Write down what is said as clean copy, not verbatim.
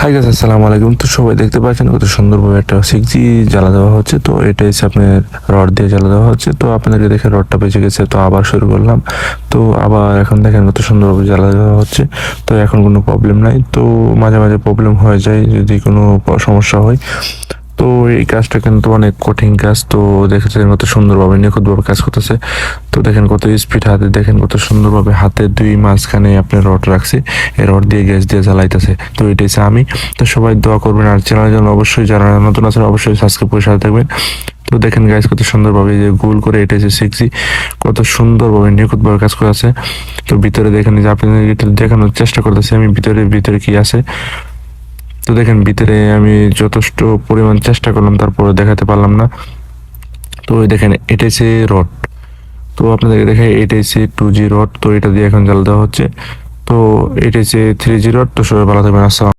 Hi guys, আসসালামু আলাইকুম। তো সবাই দেখতে পাচ্ছেন কত সুন্দরভাবে একটা 6G জ্বালা দেওয়া হচ্ছে। তো এটা হচ্ছে আপনার রড দিয়ে জ্বালা দেওয়া হচ্ছে। তো আপনাদেরকে দেখে রডটা বেঁচে গেছে, তো আবার শুরু করলাম। তো আবার এখন দেখেন কত সুন্দরভাবে জ্বালা দেওয়া হচ্ছে। তো এখন কোনো প্রবলেম নাই। তো মাঝে মাঝে প্রবলেম হয়ে যায় যদি কোনো সমস্যা হয়। তো এই কাজটা কিন্তু অনেক কঠিন কাজ। তো দেখেছেন কত সুন্দরভাবে নিখুঁতভাবে কাজ করতেছে। তো দেখেন কত স্পিড হাতে, দেখেন কত সুন্দরভাবে হাতের দুই মাঝখানে আপনি রড রাখছে, এই রড দিয়ে গ্যাস দিয়ে জ্বালাইতেছে। তো এটাই আমি। তো সবাই দোয়া করবেন, আর চ্যানেলের জন্য অবশ্যই যারা নতুন আছেন অবশ্যই সাবস্ক্রাইব করে সাথে থাকবেন। তো দেখেন গাইস কত সুন্দরভাবে যে গোল করে এটা যে 6G কত সুন্দরভাবে নিখুঁতভাবে কাজ করে আছে। তো ভিতরে দেখেন যে আপনাদের দেখানোর চেষ্টা করতেছি আমি ভিতরে ভিতরে কি আছে। তো দেখেন ভিতরে আমি যথেষ্ট পরিমাণ চেষ্টা করলাম, তারপরে দেখাতে পারলাম না। তো ওই দেখেন এটা হচ্ছে রড। তো আপনাদেরকে দেখে এটা হচ্ছে 2G রড। তো এটা দিয়ে এখন জ্বালা দেওয়া হচ্ছে। তো এটা হচ্ছে 3G রড। তো সবাই ভালো থাকবেন। আসসালাম।